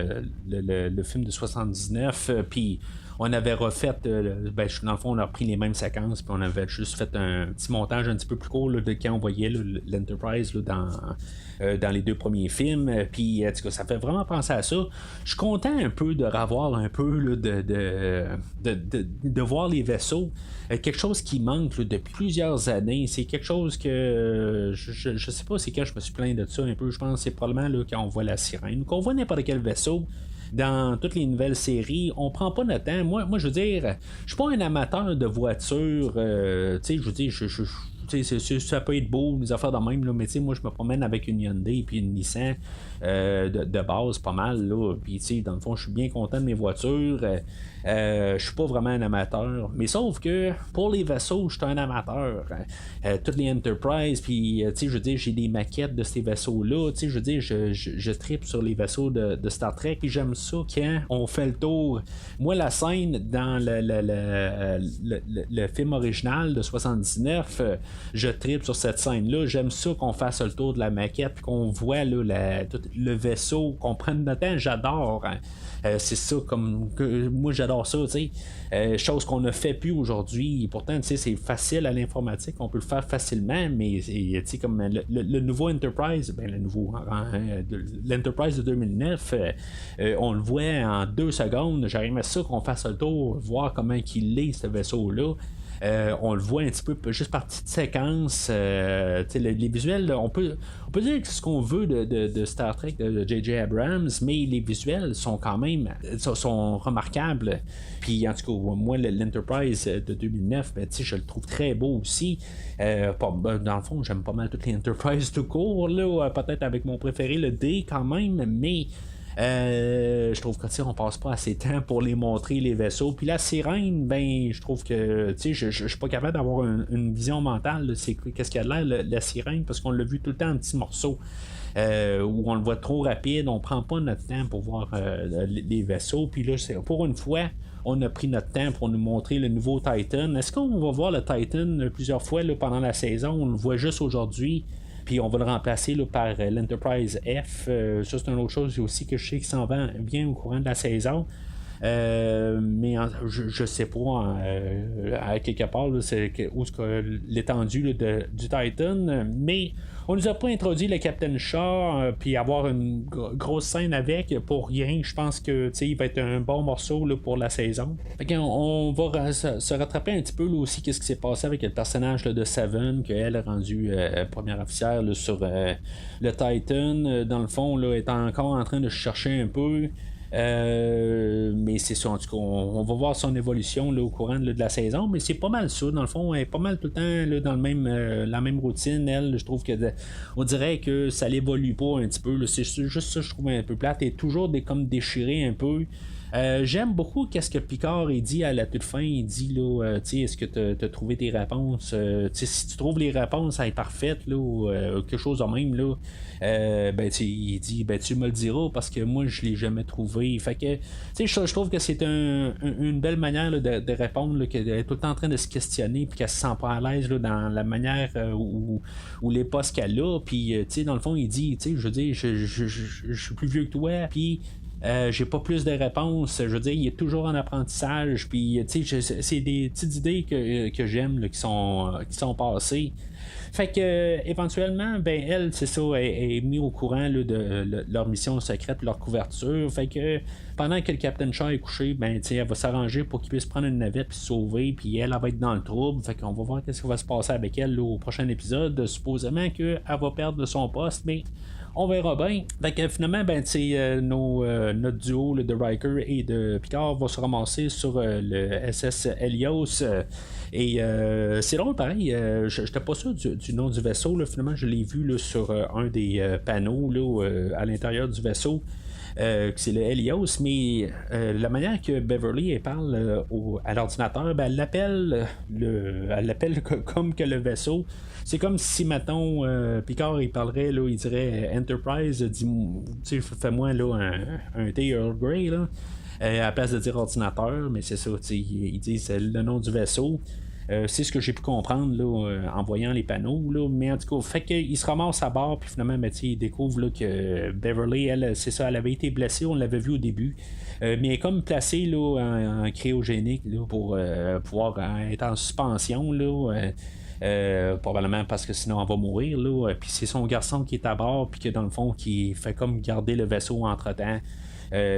le film de 79. Puis, on avait refait, dans le fond, on a repris les mêmes séquences, puis on avait juste fait un petit montage un petit peu plus court là, de quand on voyait là, l'Enterprise là, dans les deux premiers films. Puis, en tout cas, ça fait vraiment penser à ça. Je suis content un peu de revoir un peu là, de voir les vaisseaux. Quelque chose qui manque là, depuis plusieurs années. C'est quelque chose que je sais pas c'est quand je me suis plaint de ça un peu. Je pense que c'est probablement là, quand on voit la sirène, qu'on voit n'importe quel vaisseau. Dans toutes les nouvelles séries, on prend pas notre temps. Moi je veux dire, je suis pas un amateur de voitures. Tu sais, je veux dire, ça peut être beau, des affaires de même, là, mais moi je me promène avec une Hyundai et une Nissan de base, pas mal. Puis dans le fond, je suis bien content de mes voitures. Je suis pas vraiment un amateur. Mais sauf que pour les vaisseaux, je suis un amateur. Toutes les Enterprise, puis je veux dire, j'ai des maquettes de ces vaisseaux-là. Je veux dire, je tripe sur les vaisseaux de Star Trek et j'aime ça quand on fait le tour. Moi, la scène dans le film original de 79, je tripe sur cette scène-là. J'aime ça qu'on fasse le tour de la maquette, qu'on voit là, tout le vaisseau, qu'on prenne notre temps. J'adore. C'est ça, comme que moi j'adore ça, tu sais. Chose qu'on ne fait plus aujourd'hui. Pourtant, tu sais, c'est facile à l'informatique, on peut le faire facilement, mais tu sais, comme le nouveau Enterprise, ben le nouveau l'Enterprise de 2009, on le voit en 2 secondes. J'aimerais ça qu'on fasse le tour, voir comment il est ce vaisseau-là. On le voit un petit peu juste par petite séquence. Les visuels, on peut dire ce qu'on veut de Star Trek de J.J. Abrams, mais les visuels sont quand même sont remarquables. Puis en tout cas, moi, l'Enterprise de 2009, je le trouve très beau aussi. Dans le fond, j'aime pas mal toutes les Enterprise tout court, là, peut-être avec mon préféré, le D quand même, mais je trouve que on passe pas assez de temps pour les montrer les vaisseaux. Puis la sirène, ben je trouve que je suis pas capable d'avoir une vision mentale de qu'est-ce qu'il y a de l'air la sirène, parce qu'on l'a vu tout le temps en petits morceaux. Où on le voit trop rapide, on prend pas notre temps pour voir les vaisseaux. Puis là, pour une fois, on a pris notre temps pour nous montrer le nouveau Titan. Est-ce qu'on va voir le Titan plusieurs fois là, pendant la saison? On le voit juste aujourd'hui. Puis on va le remplacer là, par l'Enterprise F. Ça, c'est une autre chose aussi que je sais qui s'en va bien au courant de la saison. Mais je sais pas à quelque part là, où est l'étendue là, du Titan, mais on nous a pas introduit le Captain Shaw puis avoir une grosse scène avec pour rien. Je pense que il va être un bon morceau là, pour la saison. Fait on va se rattraper un petit peu là, aussi qu'est-ce qui s'est passé avec le personnage là, de Seven, qu'elle a rendu première officière là, sur le Titan. Dans le fond là, est encore en train de chercher un peu. Mais c'est ça, en tout cas, on va voir son évolution là, au courant là, de la saison, mais c'est pas mal ça. Dans le fond, elle est pas mal tout le temps là, dans la même routine. Elle, je trouve que on dirait que ça l'évolue pas un petit peu. Là. C'est juste ça, je trouve un peu plate. Elle est toujours comme déchirée un peu. J'aime beaucoup qu'est-ce que Picard il dit à la toute fin. Il dit là, est-ce que tu as trouvé tes réponses? Si tu trouves les réponses à être parfaites là, ou quelque chose de même là, il dit tu me le diras parce que moi je l'ai jamais trouvé. Fait que je trouve que c'est une belle manière là, de répondre là, qu'elle est tout le temps en train de se questionner puis qu'elle se sent pas à l'aise là, dans la manière où les postes qu'elle a. Puis dans le fond il dit je veux dire je suis plus vieux que toi puis j'ai pas plus de réponses. Je veux dire, il est toujours en apprentissage. Puis, c'est des petites idées que j'aime là, qui sont passées. Fait que éventuellement, elle, c'est ça, est mise au courant là, de leur mission secrète, leur couverture. Fait que pendant que le Captain Shaw est couché, elle va s'arranger pour qu'il puisse prendre une navette puis se sauver. Puis elle va être dans le trouble. Fait qu'on va voir qu'est-ce qui va se passer avec elle là, au prochain épisode. Supposément qu'elle va perdre son poste, mais on verra bien. Fait que finalement, notre duo là, de Riker et de Picard va se ramasser sur le SS Helios. Et c'est drôle, pareil. J'étais pas sûr du nom du vaisseau. Là. Finalement, je l'ai vu là, sur un des panneaux là, à l'intérieur du vaisseau. que c'est le Helios, mais la manière que Beverly elle parle à l'ordinateur, ben, elle l'appelle comme que le vaisseau. C'est comme si, mettons, Picard il parlerait, là, il dirait Enterprise, fais-moi là, un thé Earl Grey, là. À la place de dire ordinateur, mais c'est ça, ils disent le nom du vaisseau. C'est ce que j'ai pu comprendre là, en voyant les panneaux. Là. Mais en tout cas, fait qu'il se ramasse à bord, puis finalement, il découvre là, que Beverly, elle, c'est ça, elle avait été blessée, on l'avait vu au début. Mais elle est comme placée là, en cryogénique là, pour pouvoir être en suspension. Là, probablement parce que sinon elle va mourir là. Puis c'est son garçon qui est à bord, puis que dans le fond, qui fait comme garder le vaisseau entre-temps.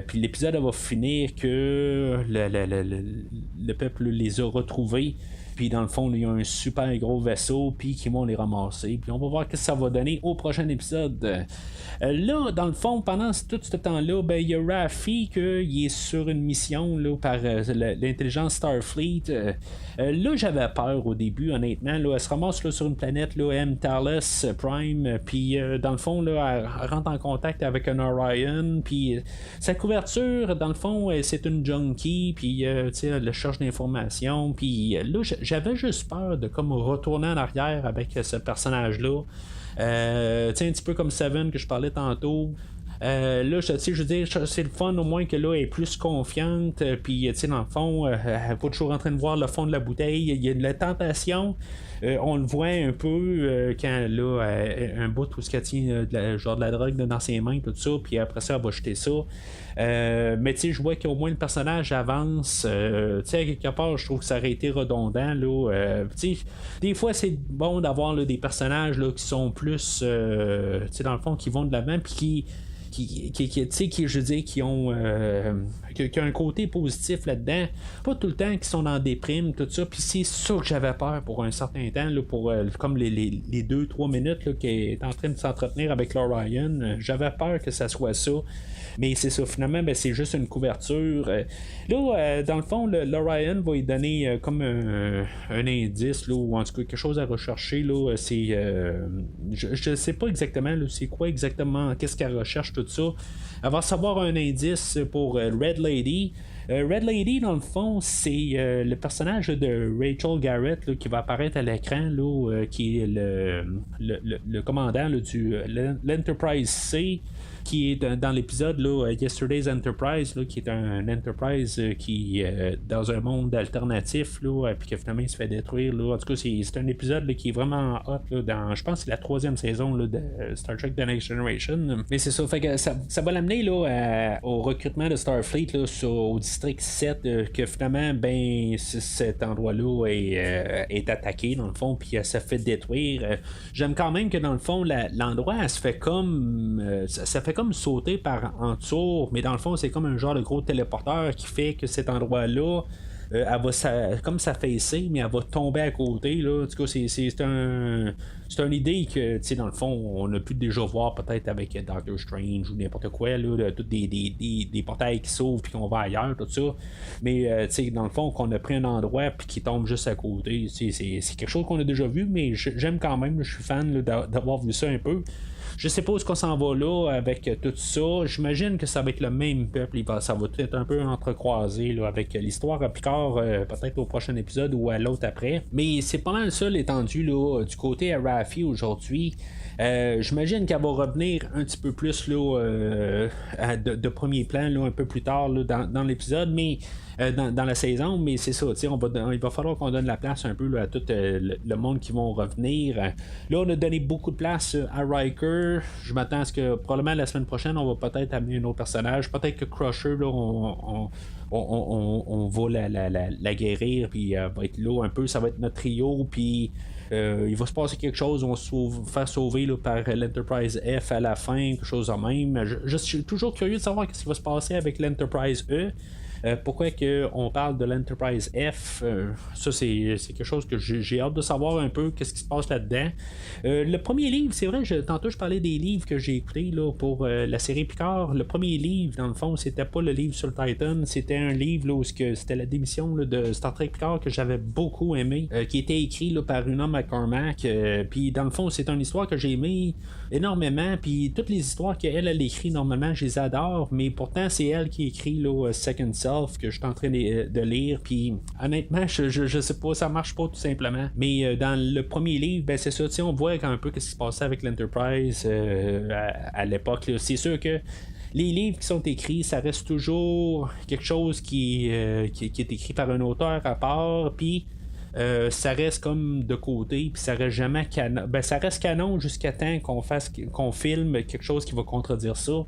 Puis l'épisode va finir que le peuple les a retrouvés. Puis dans le fond, il y a un super gros vaisseau, puis qui vont les ramasser. Puis on va voir ce que ça va donner au prochain épisode. Là, dans le fond, pendant tout ce temps-là, ben, il y a Raffi qui est sur une mission là, par l'intelligence Starfleet. Là, j'avais peur au début, honnêtement. Là, elle se ramasse là, sur une planète, là, M. Talos Prime. Puis dans le fond, là, elle rentre en contact avec un Orion. Puis sa couverture, dans le fond, c'est une junkie. Puis elle cherche d'informations. Puis là, j'avais juste peur de comme retourner en arrière avec ce personnage-là. Un petit peu comme Seven que je parlais tantôt. Là, je veux dire, c'est le fun au moins que là, elle est plus confiante. Puis, dans le fond, elle est pas toujours en train de voir le fond de la bouteille. Il y a de la tentation. On le voit un peu quand là, un bout où elle tient genre de la drogue dans ses mains, tout ça. Puis après ça, elle va jeter ça. Mais tu sais, je vois qu'au moins le personnage avance. Tu sais, à quelque part, je trouve que ça aurait été redondant. Là, des fois, c'est bon d'avoir là, des personnages là, qui sont plus, dans le fond, qui vont de l'avant, puis je veux dire, qui ont un côté positif là-dedans, pas tout le temps qui sont dans des primes, tout ça, puis c'est ça que j'avais peur pour un certain temps, là, pour comme les 2-3 minutes là, qui est en train de s'entretenir avec l'Orion, j'avais peur que ça soit ça. Mais c'est ça, finalement, ben, c'est juste une couverture. Là, dans le fond, l'Orion va lui donner comme un indice, là, ou en tout cas quelque chose à rechercher. Là, c'est, je sais pas exactement, là, c'est quoi exactement, qu'est-ce qu'elle recherche, tout ça. Elle va savoir un indice pour Red Lady. Red Lady, dans le fond, c'est le personnage de Rachel Garrett là, qui va apparaître à l'écran, là, qui est le commandant là, l'Enterprise C, qui est dans l'épisode là, Yesterday's Enterprise, là, qui est un Enterprise qui dans un monde alternatif, là, puis que finalement il se fait détruire. Là. En tout cas, c'est un épisode là, qui est vraiment hot là, dans, je pense que c'est la 3e saison là, de Star Trek The Next Generation. Mais c'est ça, fait que ça va l'amener là, au recrutement de Starfleet là, au district 7, que finalement, ben, cet endroit-là est attaqué dans le fond, puis ça fait détruire. J'aime quand même que dans le fond, l'endroit, elle se fait comme ça fait comme sauter par en dessous, mais dans le fond, c'est comme un genre de gros téléporteur qui fait que cet endroit-là, elle va comme s'affaisser, mais elle va tomber à côté. Là. En tout cas, c'est une idée que, tu sais, dans le fond, on a pu déjà voir peut-être avec Doctor Strange ou n'importe quoi, là, tous des portails qui s'ouvrent puis qu'on va ailleurs, tout ça. Mais, tu sais, dans le fond, qu'on a pris un endroit puis qui tombe juste à côté, c'est quelque chose qu'on a déjà vu, mais j'aime quand même, je suis fan là, d'avoir vu ça un peu. Je sais pas où est-ce qu'on s'en va là avec tout ça. J'imagine que ça va être le même peuple. Ça va tout être un peu entrecroisé là, avec l'histoire à Picard, peut-être au prochain épisode ou à l'autre après. Mais c'est pas mal ça l'étendue là, du côté à Raffi aujourd'hui. J'imagine qu'elle va revenir un petit peu plus là, de premier plan là, un peu plus tard là, dans l'épisode, mais dans la saison, mais c'est ça, il va falloir qu'on donne la place un peu là, à tout le monde qui vont revenir. Là, on a donné beaucoup de place à Riker. Je m'attends à ce que probablement la semaine prochaine, on va peut-être amener un autre personnage. Peut-être que Crusher, là, on va la guérir, puis elle va être là un peu. Ça va être notre trio, puis il va se passer quelque chose, on va se faire sauver là, par l'Enterprise F à la fin, quelque chose de même. Je suis toujours curieux de savoir ce qui va se passer avec l'Enterprise E. Pourquoi on parle de l'Enterprise F? Ça, c'est quelque chose que j'ai hâte de savoir un peu qu'est-ce qui se passe là-dedans. Le premier livre, c'est vrai, tantôt je parlais des livres que j'ai écoutés là, pour la série Picard. Le premier livre, dans le fond, c'était pas le livre sur le Titan, c'était un livre là, où c'était la démission là, de Star Trek Picard que j'avais beaucoup aimé, qui était écrit là, par Una McCormack. Puis dans le fond, c'est une histoire que j'ai aimé énormément. Puis toutes les histoires qu'elle écrit normalement, je les adore, mais pourtant c'est elle qui écrit là, Second Self que je suis en train de lire. Puis honnêtement, je sais pas, ça marche pas tout simplement. Mais dans le premier livre, ben c'est ça, on voit un peu ce qui se passait avec l'Enterprise à l'époque. Là. C'est sûr que les livres qui sont écrits, ça reste toujours quelque chose qui est écrit par un auteur à part, puis ça reste comme de côté, puis ça reste jamais canon. Ben, ça reste canon jusqu'à temps qu'on filme quelque chose qui va contredire ça.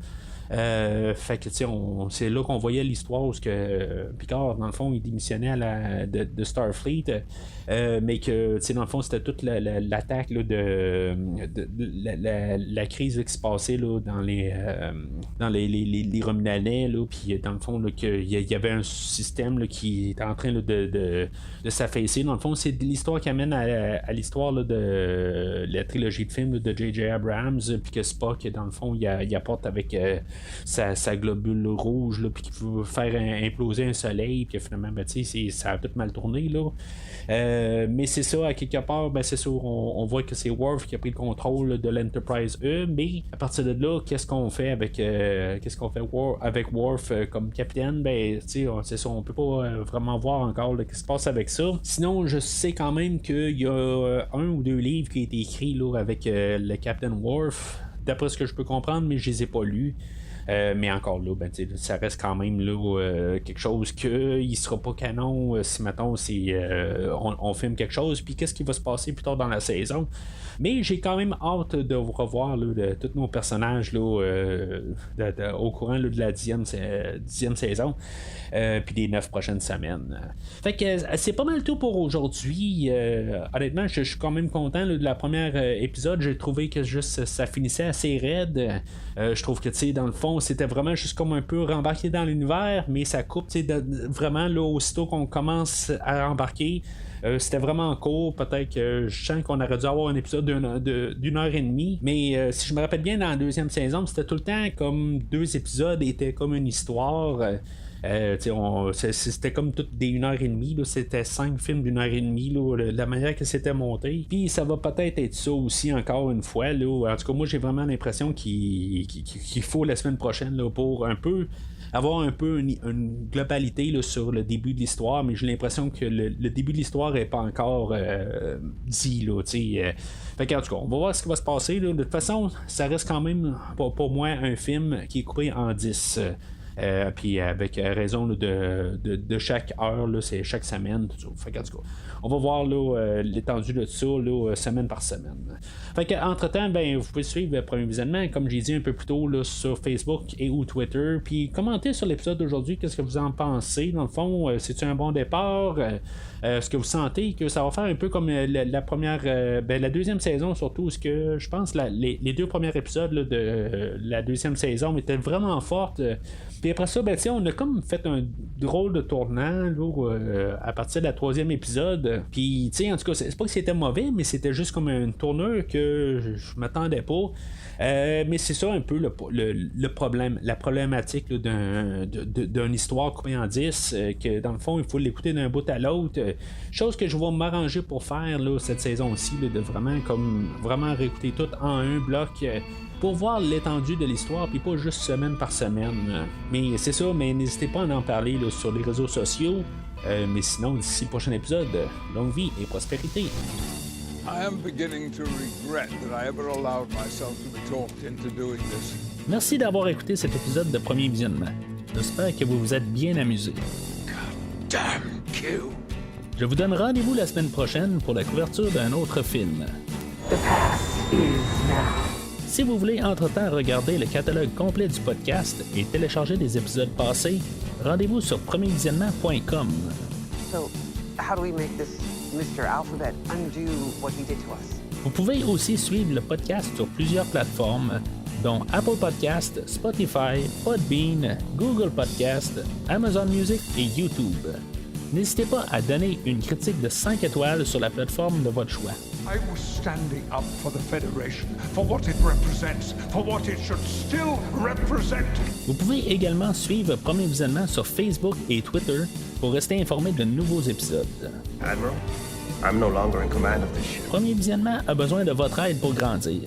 Fait que c'est là qu'on voyait l'histoire où Picard dans le fond il démissionnait de Starfleet, mais que dans le fond c'était toute l'attaque là, de la crise là, qui se passait là, dans les Romulanais, puis dans le fond qu'il y avait un système là, qui était en train là, de s'affaisser. Dans le fond c'est l'histoire qui amène à l'histoire là, de la trilogie de films là, de J.J. Abrams, puis que Spock dans le fond il apporte avec sa globule rouge, puis qui peut faire imploser un soleil, puis finalement, ça a tout mal tourné, là. Mais c'est ça, à quelque part, c'est sûr, on voit que c'est Worf qui a pris le contrôle de l'Enterprise E, mais à partir de là, qu'est-ce qu'on fait avec Worf comme capitaine? C'est ça, on peut pas vraiment voir encore ce qui se passe avec ça. Sinon, je sais quand même qu'il y a un ou deux livres qui ont été écrits là, avec le Captain Worf, d'après ce que je peux comprendre, mais je les ai pas lus. Mais encore là, ça reste quand même là, quelque chose qu'il sera pas canon si mettons on filme quelque chose, puis qu'est-ce qui va se passer plus tard dans la saison. Mais j'ai quand même hâte de vous revoir là, tous nos personnages là, au courant là, de la 10e saison, puis des 9 prochaines semaines. Fait que c'est pas mal tout pour aujourd'hui. Honnêtement, je suis quand même content là, de la première épisode. J'ai trouvé que juste ça finissait assez raide. Je trouve que dans le fond, c'était vraiment juste comme un peu rembarqué dans l'univers, mais ça coupe vraiment là, aussitôt qu'on commence à embarquer. C'était vraiment court, peut-être que je sens qu'on aurait dû avoir un épisode d'une heure et demie, mais si je me rappelle bien dans la deuxième saison, c'était tout le temps comme 2 épisodes étaient comme une histoire. C'était comme toutes des 1h30 là, c'était 5 films d'1h30 là, la manière que c'était monté, puis ça va peut-être être ça aussi encore une fois là. En tout cas moi j'ai vraiment l'impression qu'il faut la semaine prochaine là, pour un peu avoir un peu une globalité là, sur le début de l'histoire, mais j'ai l'impression que le début de l'histoire n'est pas encore dit là, fait qu'en tout cas on va voir ce qui va se passer là. De toute façon ça reste quand même pour moi un film qui est coupé en 10. Puis avec raison là, de chaque heure, là, c'est chaque semaine, tout ça. Fait que, en tout cas, on va voir là, l'étendue de ça là, semaine par semaine. Fait que, entre-temps, vous pouvez suivre le premier visionnement, comme j'ai dit un peu plus tôt, là, sur Facebook et ou Twitter. Puis commentez sur l'épisode d'aujourd'hui, qu'est-ce que vous en pensez. Dans le fond, c'est-tu un bon départ? Est-ce que vous sentez que ça va faire un peu comme la première, la deuxième saison, surtout, ce que je pense les 2 premiers épisodes là, de la deuxième saison étaient vraiment fortes. Puis après ça, on a comme fait un drôle de tournant là, à partir de la 3e épisode. Puis, en tout cas, c'est pas que c'était mauvais, mais c'était juste comme une tournure que je m'attendais pas. Mais c'est ça un peu le problème, la problématique là, d'une histoire coupée en 10, que dans le fond, il faut l'écouter d'un bout à l'autre. Chose que je vais m'arranger pour faire là, cette saison-ci, là, de vraiment réécouter tout en un bloc. Pour voir l'étendue de l'histoire, puis pas juste semaine par semaine. Mais c'est ça, mais n'hésitez pas à en parler là, sur les réseaux sociaux. Mais sinon, d'ici le prochain épisode, longue vie et prospérité. I am beginning to regret that I ever allowed myself to be talked into doing this. Merci d'avoir écouté cet épisode de Premier Visionnement. J'espère que vous vous êtes bien amusés. Damn Q. Je vous donne rendez-vous la semaine prochaine pour la couverture d'un autre film. The past is now. Si vous voulez entre-temps regarder le catalogue complet du podcast et télécharger des épisodes passés, rendez-vous sur premiervisionnement.com. So, how do we make this Mr. Alphabet undo what he did to us? Vous pouvez aussi suivre le podcast sur plusieurs plateformes, dont Apple Podcast, Spotify, Podbean, Google Podcast, Amazon Music et YouTube. N'hésitez pas à donner une critique de 5 étoiles sur la plateforme de votre choix. I was standing up for the Federation, for what it represents, for what it should still represent. Vous pouvez également suivre Premier Visionnement sur Facebook et Twitter pour rester informé de nouveaux épisodes. Admiral, I'm no longer in command of this ship. Premier Visionnement a besoin de votre aide pour grandir.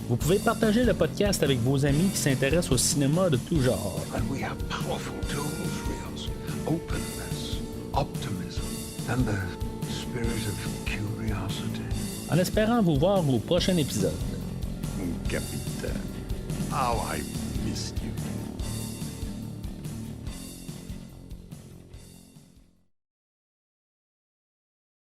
Vous pouvez partager le podcast avec vos amis qui s'intéressent au cinéma de tout genre. And we have powerful tools, Rios. Openness, optimism, and the spirit of curiosity. En espérant vous voir au prochain épisode. Capitaine, how I missed you.